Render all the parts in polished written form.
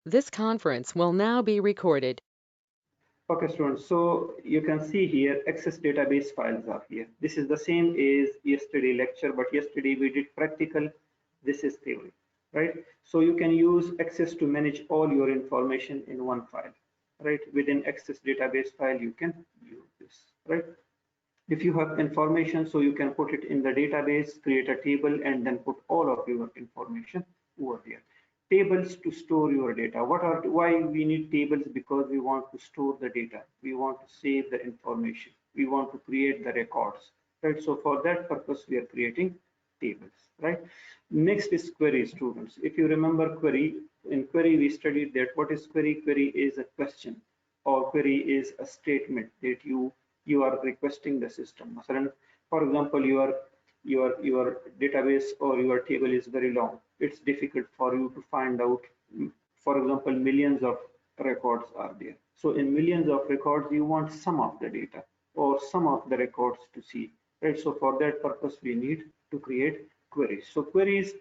This conference will now be recorded. Okay, students, so you can see here access database files are here. This is the same as yesterday lecture, but yesterday we did practical. This is theory, right? So you can use access to manage all your information in one file, right? Within access database file, you can use this, right? If you have information, so you can put it in the database, create a table, and then put all of your information over there. Tables to store your data. Why we need tables? Because we want to store the data. We want to save the information. We want to create the records, right? So for that purpose, we are creating tables, right? Next is query, students. If you remember query, in query we studied that what is query? Query is a question, or query is a statement that you are requesting the system. For example, your database or your table is very long. It's difficult for you to find out. For example, millions of records are there. So in millions of records, you want some of the data or some of the records to see, right? So for that purpose, we need to create queries. So queries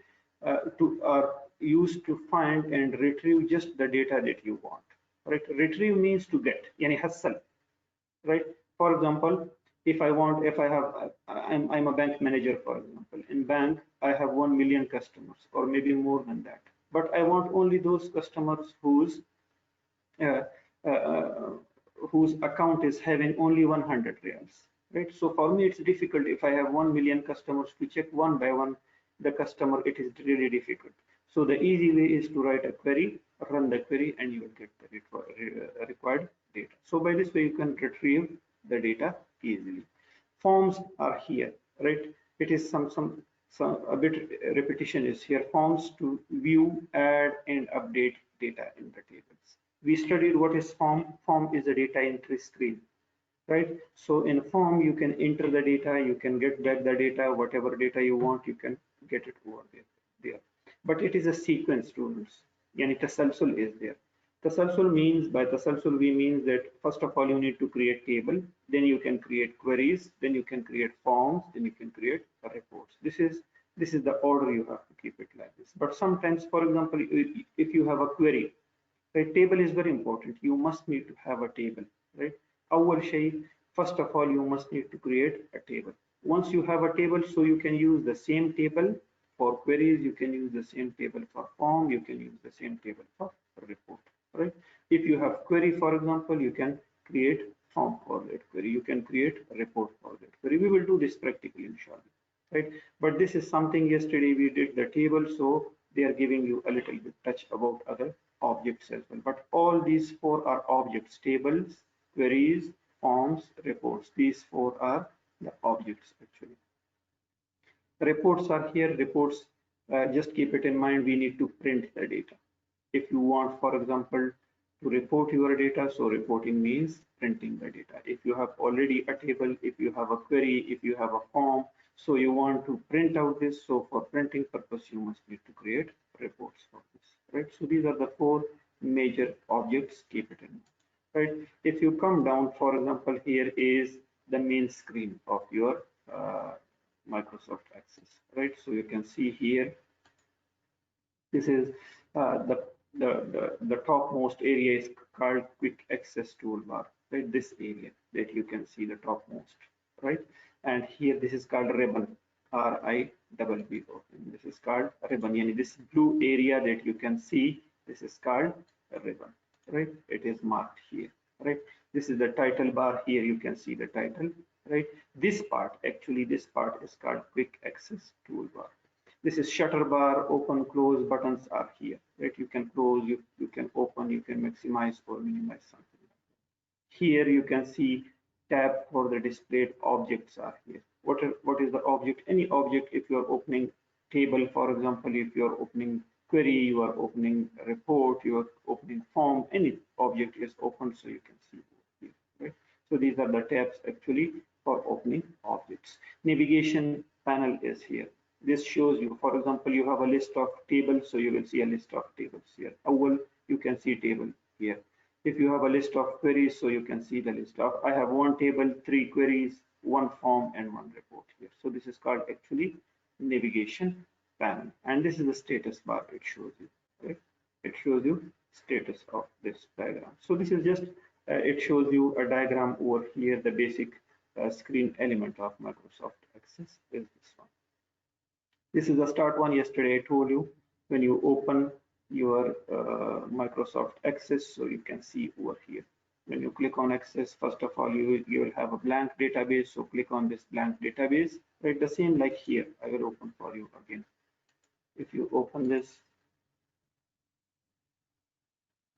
are used to find and retrieve just the data that you want, right? Retrieve means to get, yani hassle, right? For example, if I have, I'm a bank manager, for example. In bank, I have 1 million customers, or maybe more than that. But I want only those customers uh, uh, whose account is having only 100 reals, right? So for me, it's difficult if I have 1 million customers to check one by one the customer. It is really difficult. So the easy way is to write a query, run the query, and you will get the required data. So by this way, you can retrieve the data easily. Forms are here, right? It is some a bit repetition is here. Forms to view, add, and update data in the tables. We studied what is form. Form is a data entry screen, right? So in form, you can enter the data, you can get back the data, whatever data you want, you can get it over there. But it is a sequence, students. Yani tasalsul is there. Tasalsul means, by tasalsul we means that first of all you need to create table, then you can create queries, then you can create forms, then you can create reports. This is the order. You have to keep it like this. But sometimes, for example, if you have a query, right, table is very important. You must need to have a table, right? أول شيء, first of all, you must need to create a table. Once you have a table, so you can use the same table for queries, you can use the same table for form, you can use the same table for report, right? If you have query, for example, you can create form for that query, you can create a report for that query. We will do this practically, inshallah, right? But this is something yesterday we did the table, so they are giving you a little bit touch about other objects as well. But all these four are objects: tables, queries, forms, reports. These four are the objects actually. Reports are here. Reports, just keep it in mind, we need to print the data. If you want, for example, to report your data, so reporting means printing the data. If you have already a table, if you have a query, if you have a form, so you want to print out this, so for printing purpose, you must need to create reports for this, right? So these are the four major objects, keep it in mind, right? If you come down, for example, here is the main screen of your Microsoft Access, right? So you can see here, this is the topmost area is called Quick Access Toolbar, right? This area that you can see the topmost, right? And here this is called ribbon, R-I-B-B-O. This is called ribbon. Yani this blue area that you can see, this is called a ribbon, right? It is marked here, right? This is the title bar. Here you can see the title, right? This part, actually, this part is called Quick Access Toolbar. This is shutter bar, open, close buttons are here, right? You can close, you can open, you can maximize or minimize something. Here you can see tab for the displayed objects are here. What is the object? Any object. If you are opening table, for example, if you are opening query, you are opening report, you are opening form, any object is open, so you can see here, right? So these are the tabs actually for opening objects. Navigation panel is here. This shows you, for example, you have a list of tables, so you will see a list of tables here. You can see table here. If you have a list of queries, so you can see the list of, I have one table, 3 queries, 1 form, and 1 report here. So this is called actually navigation panel. And this is the status bar it shows you, right? It shows you status of this diagram. So this is just, it shows you a diagram over here. The basic screen element of Microsoft Access is this one. This is the start one. Yesterday I told you when you open your Microsoft Access, so you can see over here. When you click on Access, first of all, you will have a blank database. So click on this blank database. Right, the same like here. I will open for you again. If you open this,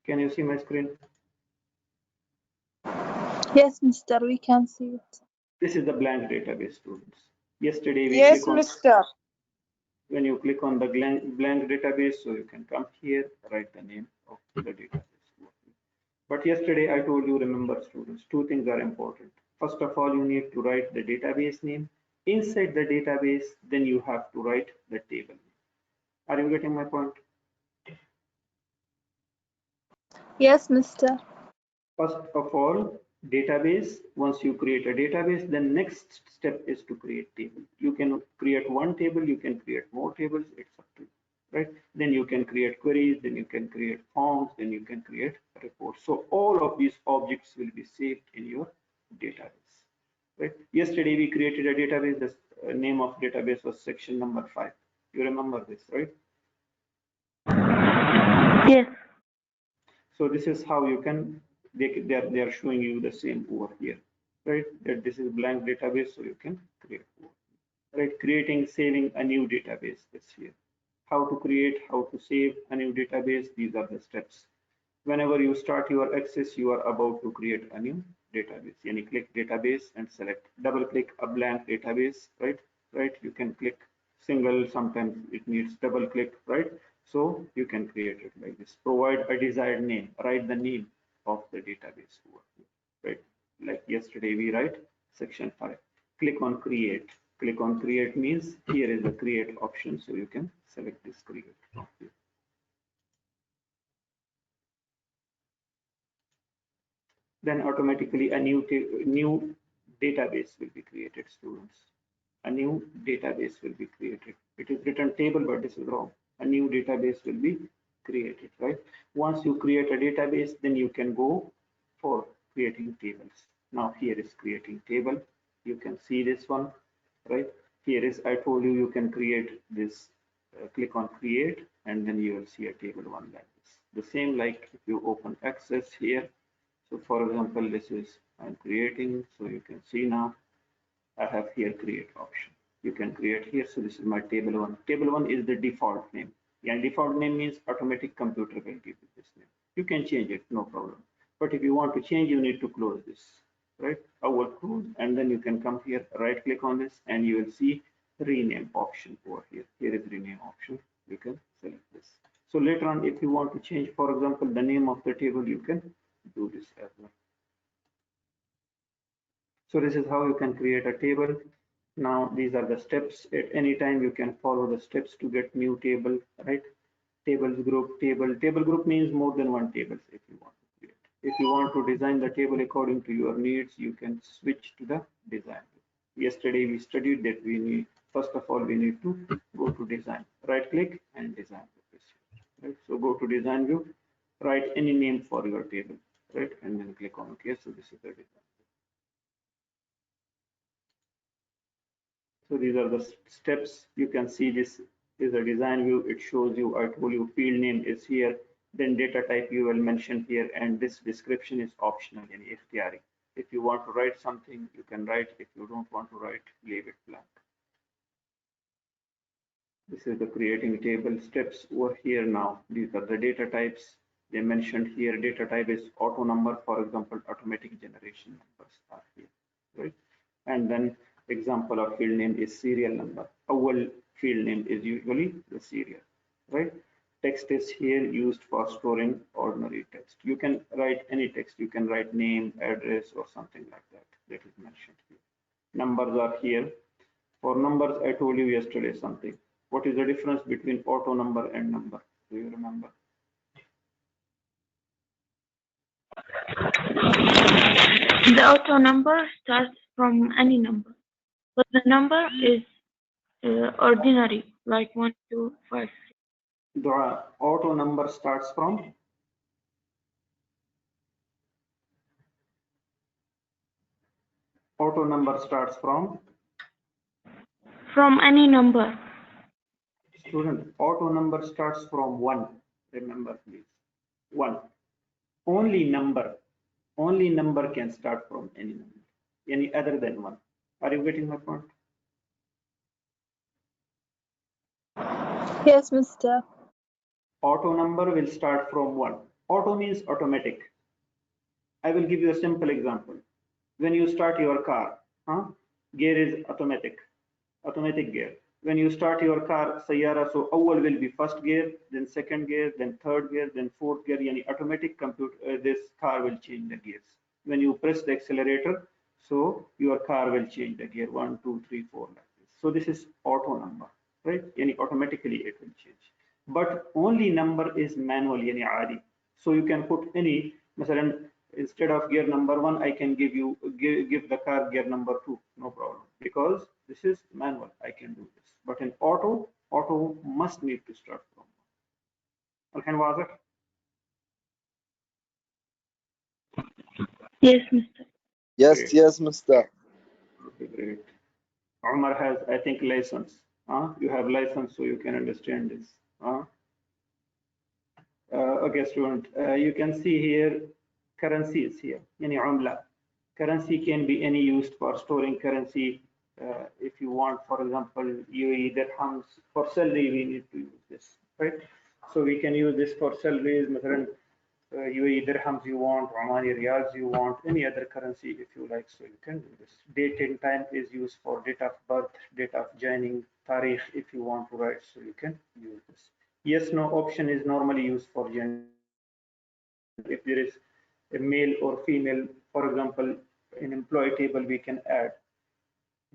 can you see my screen? Yes, mister, we can see it. This is the blank database, students. Yesterday we Yes, click on, mister. when you click on the blank database, so you can come here, write the name of the database. But yesterday I told you, remember students, two things are important. First of all, you need to write the database name. Inside the database, then you have to write the table name. Are you getting my point? Yes, mister. First of all, database, once you create a database, then next step is to create table. You can create one table, you can create more tables, it's up to you, right? Then you can create queries, then you can create forms, then you can create reports. So all of these objects will be saved in your database, right? Yesterday we created a database, the name of database was section number 5. You remember this, right? Yes. So this is how you can, they are showing you the same over here, right? That this is blank database, so you can create, right? Creating, saving a new database is here. How to create, how to save a new database, these are the steps. Whenever you start your access, you are about to create a new database. Yani click database and select, double click a blank database, right? Right, you can click single, sometimes it needs double click, right? So you can create it like this. Provide a desired name, write the name of the database over here, right? Like yesterday we write section 5. Click on create. Click on create means here is the create option, so you can select this create from here. Then automatically a new database will be created, students. A new database will be created. It is written table, but this is wrong. A new database will be created, right? Once you create a database, then you can go for creating tables. Now here is creating table. You can see this one, right? Here is, I told you, you can create this, click on create, and then you will see a table one like this. The same like if you open access here. So for example, this is I'm creating, so you can see now I have here create option. You can create here. So this is my table one. Table one is the default name. And default name means automatic computer will give you this name. You can change it, no problem. But if you want to change, you need to close this, right? I will close, and then you can come here, right click on this, and you will see rename option over here. Here is rename option. You can select this. So later on, if you want to change, for example, the name of the table, you can do this as well. So this is how you can create a table. Now these are the steps. At any time you can follow the steps to get new table, right? Tables group, table group means more than one tables if you want to create. If you want to design the table according to your needs, you can switch to the design. Yesterday we studied that we need, first of all, we need to go to design, right click and design. Right? So go to design view, write any name for your table, right? And then click on OK. So this is the design. So these are the steps. You can see this is a design view. It shows you, I told you field name is here, then data type you will mention here, and this description is optional in ikhtiyari. If you want to write something, you can write. If you don't want to write, leave it blank. This is the creating table steps over here now. These are the data types. They mentioned here data type is auto number, for example, automatic generation numbers are here, right? And then example of field name is serial number. Our field name is usually the serial, right? Text is here used for storing ordinary text. You can write any text. You can write name, address, or something like that. That is mentioned here. Numbers are here. For numbers, I told you yesterday something. What is the difference between auto number and number? Do you remember? The auto number starts from any number, but the number is ordinary, like 1, 2, 5. The auto number starts from Auto number starts from? From any number. Student, auto number starts from 1. Remember, please. 1. Only number can start from any other than 1. Are you getting my point? Yes, Mr. Auto number will start from 1. Auto means automatic. I will give you a simple example. When you start your car, gear is automatic gear. When you start your car, Sayyara, so awwal will be first gear, then second gear, then third gear, then fourth gear. Yani automatic computer, this car will change the gears. When you press the accelerator, so your car will change the gear 1, 2, 3, 4 like this. So this is auto number, right? Yani automatically it will change. But only number is manual, yani adi. So you can put any, مثلا, instead of gear number 1, I can give the car gear number 2, no problem, because this is manual, I can do this. But in auto must need to start from 1. الحين واضح? Yes, Mr. Yes, Great. yes, Mr. Okay, great. Umar has, I think, license. You have license, so you can understand this. Okay, student, you can see here currency is here, yani umla. Currency can be any used for storing currency. If you want, for example, UAE dirhams, for salary we need to use this, right? So we can use this for salaries, UAE dirhams you want, Omani riyals you want, any other currency if you like, so you can do this. Date and time is used for date of birth, date of joining, tarikh if you want to write, so you can use this. Yes, no option is normally used for gender. If there is a male or female, for example, in employee table, we can add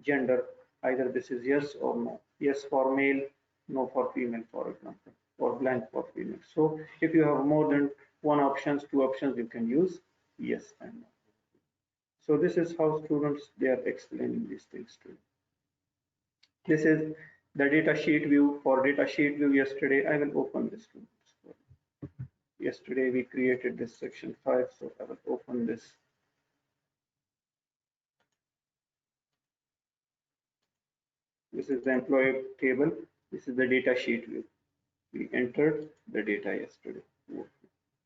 gender. Either this is yes or no. Yes for male, no for female, for example, or blank for female. So if you have more than one options, two options, you can use yes and no. So this is how students, they are explaining these things to you. This is the data sheet view. For data sheet view yesterday, I will open this students. Yesterday we created this section 5, so I will open this. This is the employee table. This is the data sheet view. We entered the data yesterday.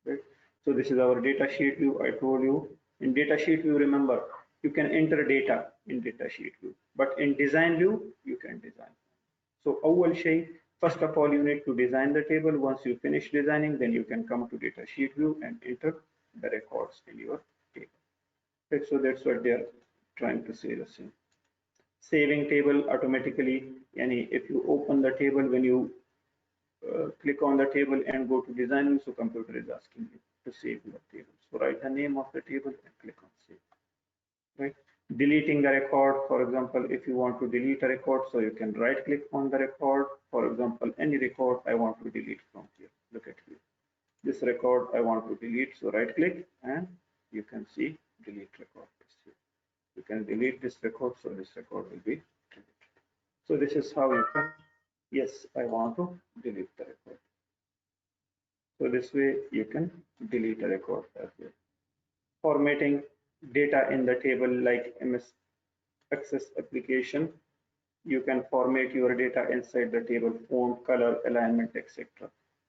Right? So this is our data sheet view. I told you in data sheet view, remember, you can enter data in data sheet view, but in design view, you can design. So awwal shay, first of all, you need to design the table. Once you finish designing, then you can come to data sheet view and enter the records in your table. Right? So that's what they are trying to say the same. Saving table automatically, yani if you open the table, when you click on the table and go to designing, so computer is asking you to save your table. So write the name of the table and click on save. Right? Deleting the record, for example, if you want to delete a record, so you can right click on the record. For example, any record I want to delete from here. Look at here. This record I want to delete, so right click and you can see delete record. You can delete this record, so this record will be deleted. So this is how you can, yes, I want to delete the record. So this way you can delete a record as well. Formatting data in the table like MS Access application, you can format your data inside the table, font, color, alignment, etc.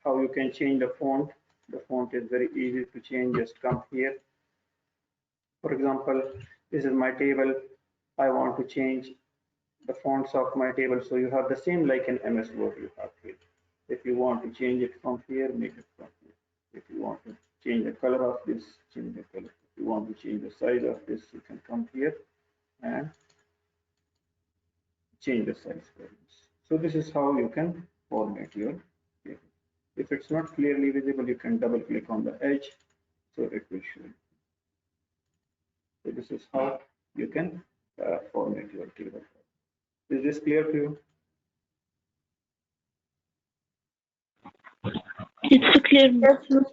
How you can change the font? The font is very easy to change. Just come here. For example, this is my table. I want to change the fonts of my table. So you have the same like in MS Word you have here. If you want to change it from here, make it from here. If you want to change the color of this, change the color. If you want to change the size of this, you can come here and change the size values. So this is how you can format your table. If it's not clearly visible, you can double click on the edge, so it will show. So this is how you can format your table. Is this clear to you? It's clear. Yes, Mr.